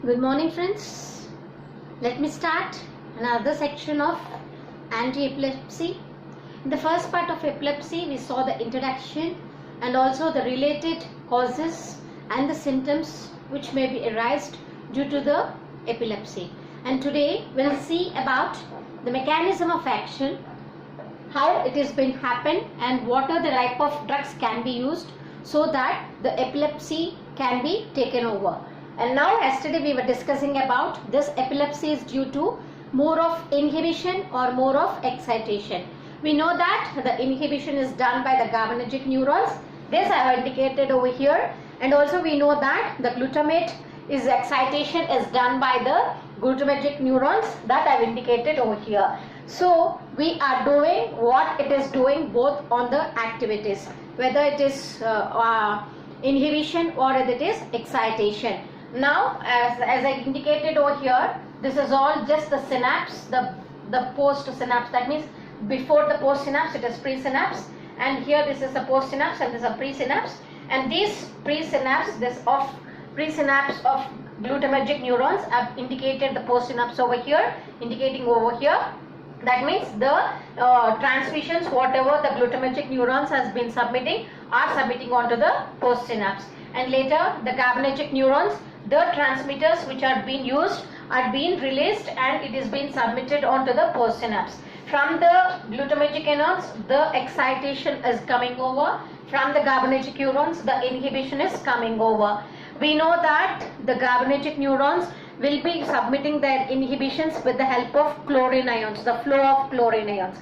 Good morning, friends. Let me start another section of anti-epilepsy. In the first part of epilepsy, we saw the introduction and also the related causes and the symptoms which may be arised due to the epilepsy. And today we'll see about the mechanism of action, how it has been happened, and what are the type of drugs can be used so that the epilepsy can be taken over. And now yesterday we were discussing about this epilepsy is due to more of inhibition or more of excitation. We know that the inhibition is done by the GABAergic neurons. This I have indicated over here. And also we know that the glutamate is excitation is done by the glutamatergic neurons, that I have indicated over here. So we are doing what it is doing both on the activities, whether it is inhibition or whether it is excitation. Now as I indicated over here, this is all just the synapse, the post synapse, that means before the post synapse it is presynapse, and here this is the post synapse and this is a presynapse, and these presynapse, this of presynapse of glutamatergic neurons have indicated the post synapse over here, indicating over here. That means the transmissions whatever the glutamatergic neurons has been submitting are submitting onto the post synapse, and later the GABAergic neurons, the transmitters which are being used are being released and it is being submitted onto the post synapse. From the glutamatergic neurons the excitation is coming over, from the GABAergic neurons the inhibition is coming over. We know that the GABAergic neurons will be submitting their inhibitions with the help of chlorine ions, the flow of chlorine ions.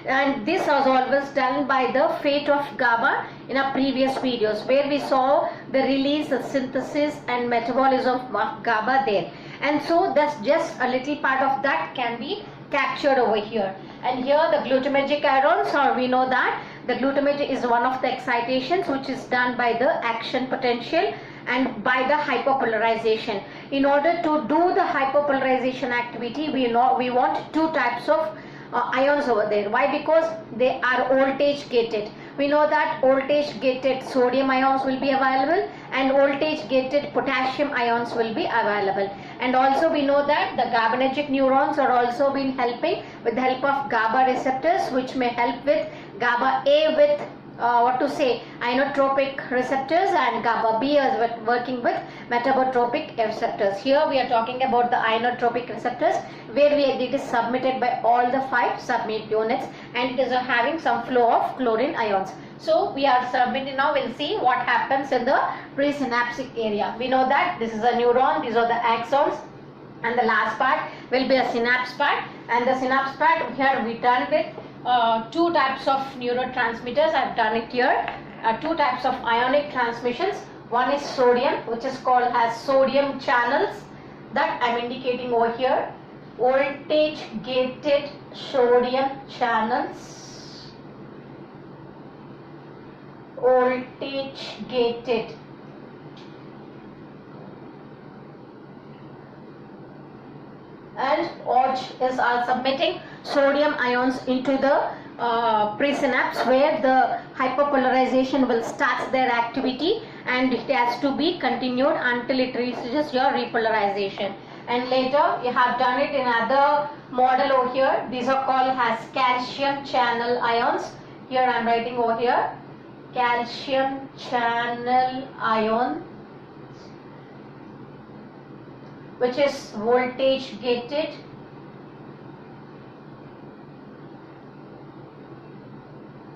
And this was always done by the fate of GABA in our previous videos, where we saw the release, the synthesis and metabolism of GABA there. And so that's just a little part of that can be captured over here. And here the glutamatergic ions, or we know that the glutamate is one of the excitations which is done by the action potential and by the hyperpolarization. In order to do the hyperpolarization activity, we want two types of ions over there. Why? Because they are voltage gated. We know that voltage gated sodium ions will be available and voltage gated potassium ions will be available. And also we know that the GABAergic neurons are also been helping with the help of GABA receptors, which may help with GABA A with inotropic receptors, and GABA B is working with metabotropic receptors. Here we are talking about the inotropic receptors, where it is submitted by all the 5 subunit units and it is having some flow of chlorine ions. So we are submitting now, we'll see what happens in the presynaptic area. We know that this is a neuron, these are the axons, and the last part will be a synapse part, and the synapse part here we done with 2 types of neurotransmitters. I've done it here. 2 types of ionic transmissions. One is sodium, which is called as sodium channels, that I'm indicating over here. Voltage gated sodium channels. Voltage gated. And ORG is submitting sodium ions into the presynapse, where the hyperpolarization will start their activity and it has to be continued until it reaches your repolarization. And later you have done it in other model over here. These are called as calcium channel ions. Here I am writing over here calcium channel ion, which is voltage gated.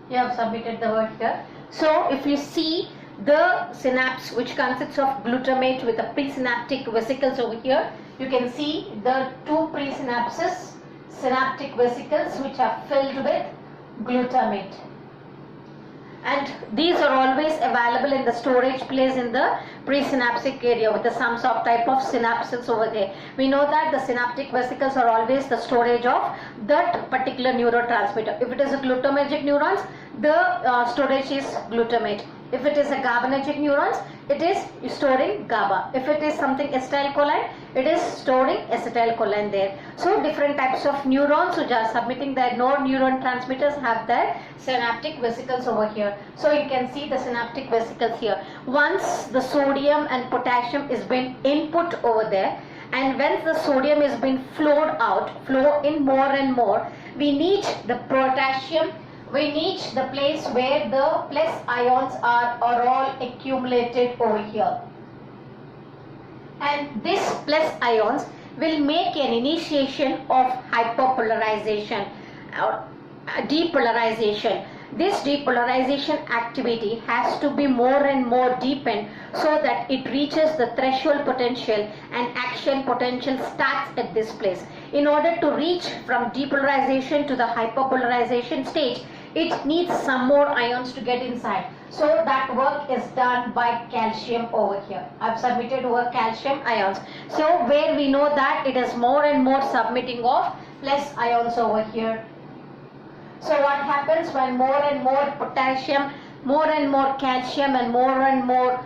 You have submitted the word here. So if you see the synapse which consists of glutamate with the presynaptic vesicles over here, you can see the 2 presynapses, synaptic vesicles, which are filled with glutamate. And these are always available in the storage place in the presynaptic area with some sort of type of synapses over there. We know that the synaptic vesicles are always the storage of that particular neurotransmitter. If it is a glutamatergic neurons, the storage is glutamate. If it is a GABAergic neurons, it is storing GABA. If it is something acetylcholine, it is storing acetylcholine there. So different types of neurons which are submitting their neuron transmitters have their synaptic vesicles over here. So you can see the synaptic vesicles here. Once the sodium and potassium is been input over there, and once the sodium is being flowed out, flow in more and more, we need the potassium, we need the place where the plus ions are all accumulated over here. And this plus ions will make an initiation of hyperpolarization or depolarization. This depolarization activity has to be more and more deepened so that it reaches the threshold potential and action potential starts at this place. In order to reach from depolarization to the hyperpolarization stage, it needs some more ions to get inside. So that work is done by calcium over here. I've submitted over calcium ions. So where we know that it is more and more submitting of plus ions over here. So what happens when more and more potassium, more and more calcium and more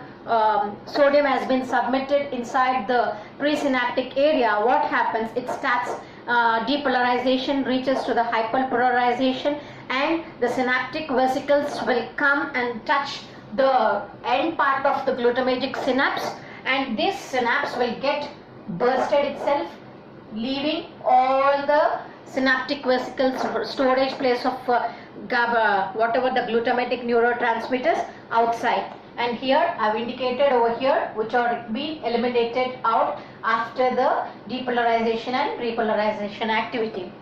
sodium has been submitted inside the presynaptic area, what happens? It starts depolarization, reaches to the hyperpolarization, and the synaptic vesicles will come and touch the end part of the glutamagic synapse, and this synapse will get bursted itself, leaving all the synaptic vesicles storage place of GABA, whatever the glutamatic neurotransmitters outside. And here I've indicated over here which are being eliminated out after the depolarization and repolarization activity.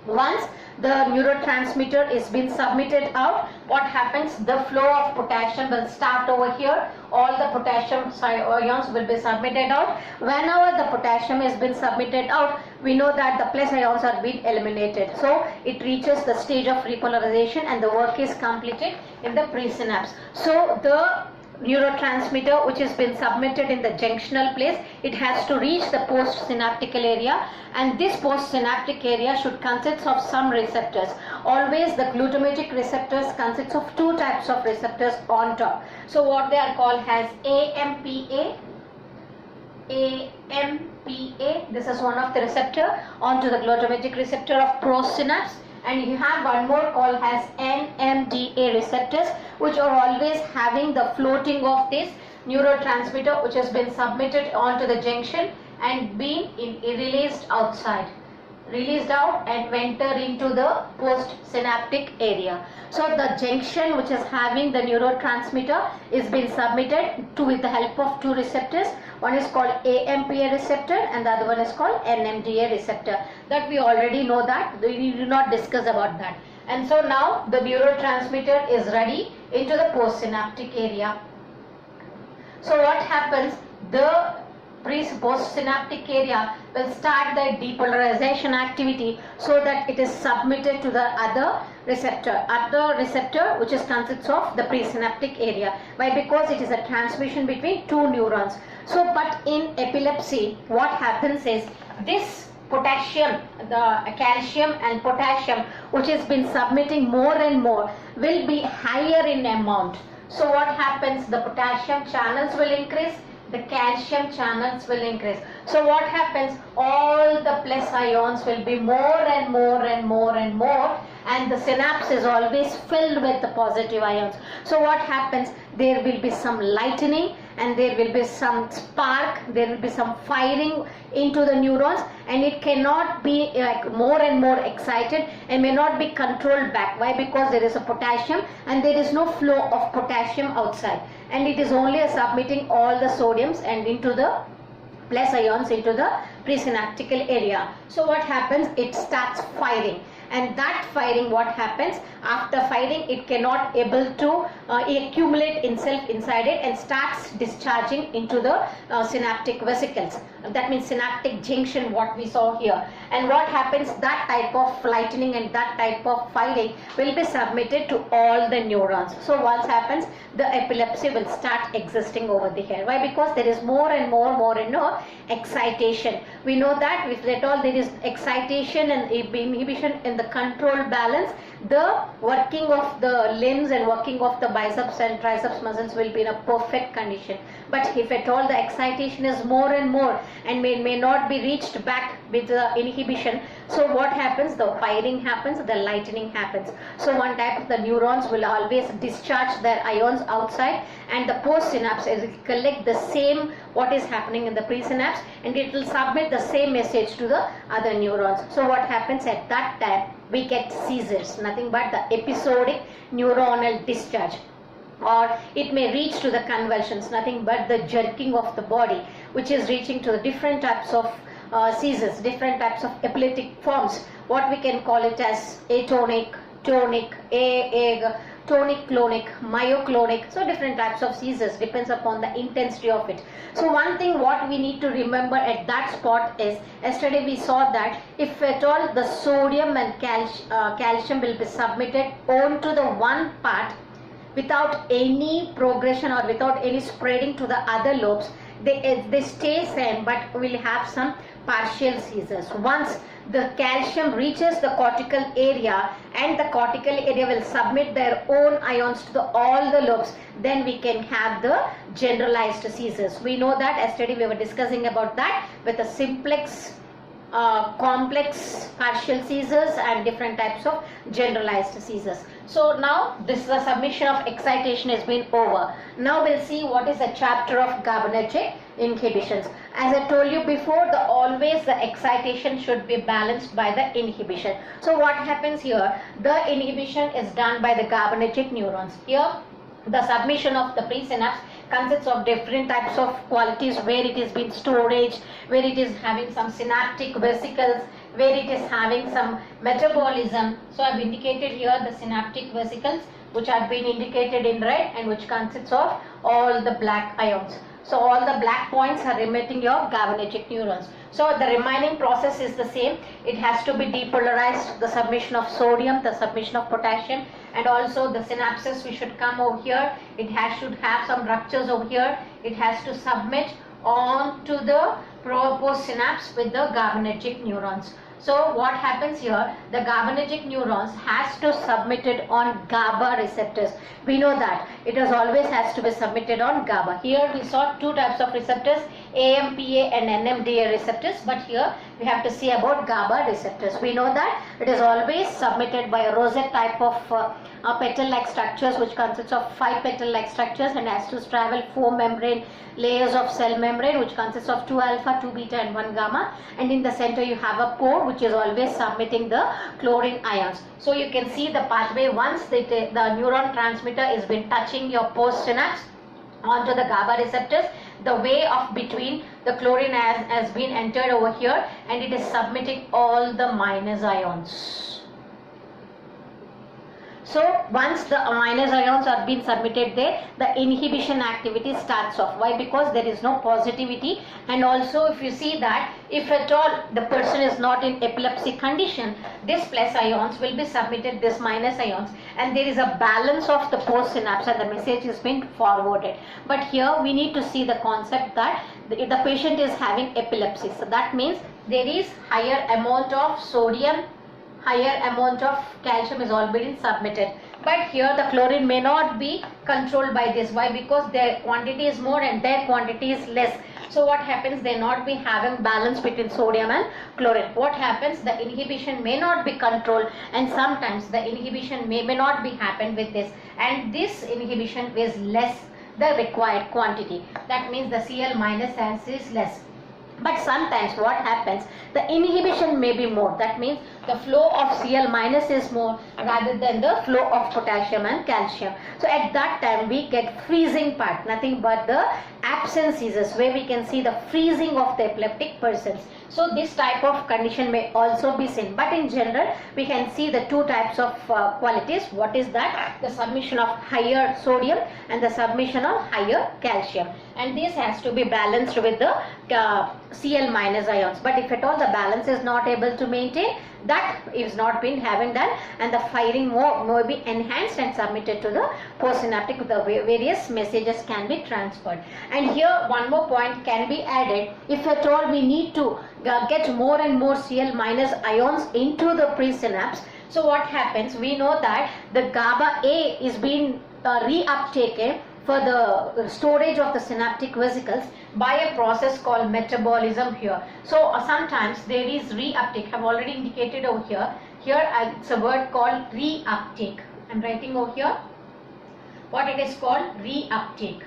Once the neurotransmitter is being submitted out, what happens? The flow of potassium will start over here. All the potassium ions will be submitted out. Whenever the potassium has been submitted out, we know that the plus ions are being eliminated. So it reaches the stage of repolarization and the work is completed in the presynapse. So the neurotransmitter which has been submitted in the junctional place, it has to reach the postsynaptical area, and this postsynaptic area should consist of some receptors. Always the glutamagic receptors consists of two types of receptors on top. So what they are called as AMPA. This is one of the receptor onto the glutamagic receptor of postsynapse. And you have one more called as NMDA receptors, which are always having the floating of this neurotransmitter which has been submitted onto the junction and being released outside. Released out and enter into the postsynaptic area. So the junction which is having the neurotransmitter is being submitted to with the help of two receptors. One is called AMPA receptor and the other one is called NMDA receptor. That we already know that, we do not discuss about that. And so now the neurotransmitter is ready into the postsynaptic area. So what happens? The postsynaptic area will start the depolarization activity so that it is submitted to the other receptor which is consists of the presynaptic area. Why? Because it is a transmission between two neurons. So but in epilepsy what happens is this potassium, the calcium and potassium which has been submitting more and more will be higher in amount. So what happens? The potassium channels will increase, the calcium channels will increase. So what happens? All the plus ions will be more and more and more and more, and the synapse is always filled with the positive ions. So what happens? There will be some lightening and there will be some spark, there will be some firing into the neurons, and it cannot be like more and more excited and may not be controlled back. Why? Because there is a potassium and there is no flow of potassium outside, and it is only submitting all the sodiums and into the plus ions into the presynaptical area. So what happens? It starts firing, and that firing, what happens? After firing, it cannot able to accumulate itself inside it and starts discharging into the synaptic vesicles. That means synaptic junction, what we saw here. And what happens? That type of lightening and that type of firing will be submitted to all the neurons. So once happens, the epilepsy will start existing over the hair. Why? Because there is more and more excitation. We know that if at all there is excitation and inhibition in the control balance, the working of the limbs and working of the biceps and triceps muscles will be in a perfect condition. But if at all the excitation is more and more and may not be reached back with the inhibition, so what happens? The firing happens, the lightening happens. So one type of the neurons will always discharge their ions outside, and the postsynapse will collect the same what is happening in the presynapse, and it will submit the same message to the other neurons. So what happens at that time? We get seizures, nothing but the episodic neuronal discharge, or it may reach to the convulsions, nothing but the jerking of the body, which is reaching to the different types of seizures, different types of epileptic forms. What we can call it as atonic, tonic, tonic clonic, myoclonic. So different types of seizures, depends upon the intensity of it. So one thing what we need to remember at that spot is, yesterday we saw that if at all the sodium and calcium will be submitted onto the one part without any progression or without any spreading to the other lobes, they stay same, but will have some partial seizures. Once the calcium reaches the cortical area and the cortical area will submit their own ions to all the lobes, then we can have the generalized seizures. We know that yesterday we were discussing about that with the simplex, complex partial seizures and different types of generalized seizures. So now this is the submission of excitation has been over. Now we'll see what is the chapter of GABAergic inhibitions. As I told you before, always the excitation should be balanced by the inhibition. So what happens here? The inhibition is done by the GABAergic neurons. Here the submission of the presynapse consists of different types of qualities, where it is been storage, where it is having some synaptic vesicles, where it is having some metabolism. So I have indicated here the synaptic vesicles, which have been indicated in red and which consists of all the black ions. So all the black points are emitting your GABAergic neurons. So the remaining process is the same. It has to be depolarized, the submission of sodium, the submission of potassium, and also the synapses we should come over here. It should have some ruptures over here. It has to submit on to the postsynapse with the GABAergic neurons. So what happens here? The GABAergic neurons has to submit it on GABA receptors. We know that it always has to be submitted on GABA. Here we saw two types of receptors, AMPA and NMDA receptors, but here we have to see about GABA receptors. We know that it is always submitted by a rosette type of petal-like structures, which consists of 5 petal-like structures and has to travel 4 membrane layers of cell membrane, which consists of 2 alpha, 2 beta and 1 gamma, and in the center you have a core which is always submitting the chlorine ions. So you can see the pathway. Once the neuron transmitter is been touching your post synapse onto the GABA receptors, the way of between the chlorine has been entered over here and it is submitting all the minus ions. So once the minus ions are being submitted there, the inhibition activity starts off. Why? Because there is no positivity, and also if you see that if at all the person is not in epilepsy condition, this plus ions will be submitted, this minus ions, and there is a balance of the postsynapse and the message is being forwarded. But here we need to see the concept that the patient is having epilepsy. So that means there is higher amount of sodium, higher amount of calcium is already submitted, but here the chlorine may not be controlled by this. Why? Because their quantity is more and their quantity is less. So what happens? They not be having balance between sodium and chlorine. What happens? The inhibition may not be controlled, and sometimes the inhibition may not be happen with this, and this inhibition is less the required quantity. That means the Cl minus is less. But sometimes what happens, the inhibition may be more. That means the flow of Cl minus is more rather than the flow of potassium and calcium. So at that time we get freezing part, nothing but the absence seizures, where we can see the freezing of the epileptic persons. So this type of condition may also be seen, but in general we can see the two types of qualities. What is that? The submission of higher sodium and the submission of higher calcium, and this has to be balanced with the Cl minus ions. But if at all the balance is not able to maintain, that is not been having done, and the firing may be enhanced and submitted to the postsynaptic. The various messages can be transferred. And here one more point can be added. If at all we need to get more and more Cl minus ions into the presynapse, so what happens? We know that the GABA A is being reuptaken for the storage of the synaptic vesicles by a process called metabolism here. So sometimes there is reuptake. I have already indicated over here. Here it's a word called reuptake. I am writing over here what it is called, reuptake.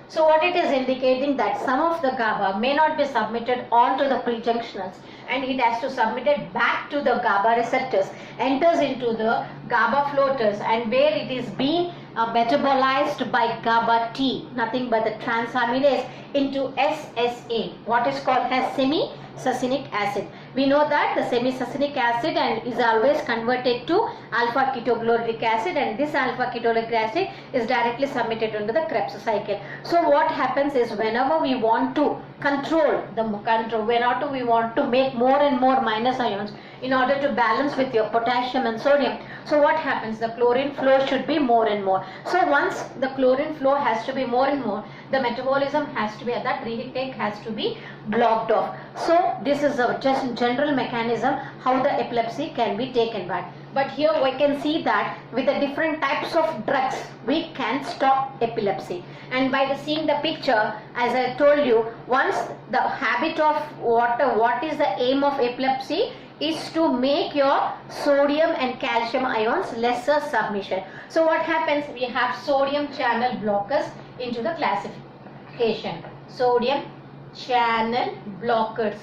So what it is indicating that some of the GABA may not be submitted onto the prejunctionals, and it has to submit it back to the GABA receptors, enters into the GABA floaters, and where it is being metabolized by GABA T, nothing but the transaminase, into SSA, what is called as semi-succinic acid. We know that the semi-succinic acid and is always converted to alpha ketoglutarate acid, and this alpha ketoglutarate acid is directly submitted into the Krebs cycle. So what happens is, whenever we want to whenever we want to make more and more minus ions in order to balance with your potassium and sodium, so what happens? The chlorine flow should be more and more. So once the chlorine flow has to be more and more, the metabolism has to be, that reuptake has to be blocked off. So this is a just general mechanism how the epilepsy can be taken back. But here we can see that with the different types of drugs we can stop epilepsy. And by seeing the picture, as I told you, once the habit of what is the aim of epilepsy is to make your sodium and calcium ions lesser submission. So what happens? We have sodium channel blockers into the classification. Sodium channel blockers.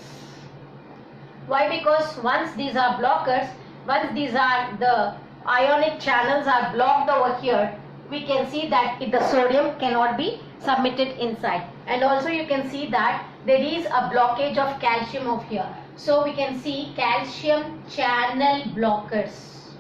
Why? Because once these are blockers, once these are the ionic channels are blocked over here, we can see that the sodium cannot be submitted inside. And also you can see that there is a blockage of calcium over here. So we can see calcium channel blockers.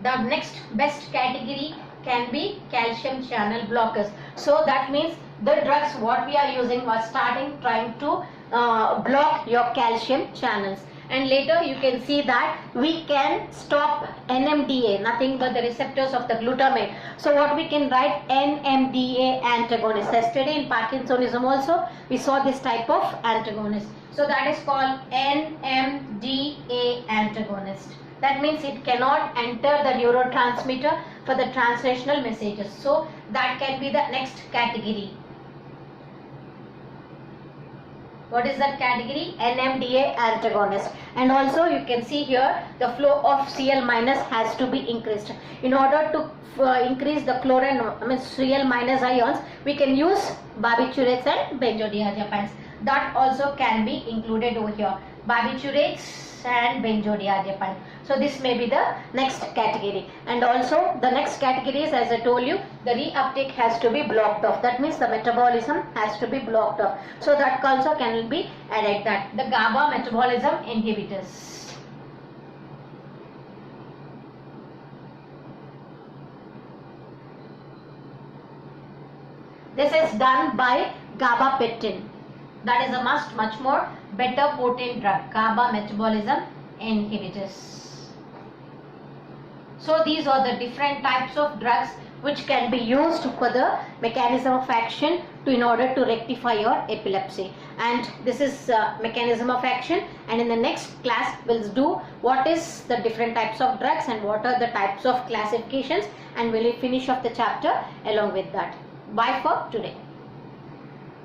The next best category can be calcium channel blockers. So that means the drugs what we are using was trying to block your calcium channels. And later you can see that we can stop NMDA, nothing but the receptors of the glutamate. So what we can write, NMDA antagonist. Yesterday in Parkinsonism also we saw this type of antagonist. So that is called NMDA antagonist. That means it cannot enter the neurotransmitter for the translational messages. So that can be the next category. What is that category? NMDA antagonist. And also you can see here the flow of Cl minus has to be increased. In order to increase the chlorine, Cl minus ions, we can use barbiturates and benzodiazepines. That also can be included over here. Barbiturates and benzodiazepine. So this may be the next category. And also the next category is, as I told you, the reuptake has to be blocked off. That means the metabolism has to be blocked off. So that also can be added, that the GABA metabolism inhibitors. This is done by gabapentin. That is a much more better potent drug, GABA metabolism inhibitors. So these are the different types of drugs which can be used for the mechanism of action in order to rectify your epilepsy. And this is mechanism of action, and in the next class we'll do what is the different types of drugs and what are the types of classifications, and we'll finish off the chapter along with that. Bye for today.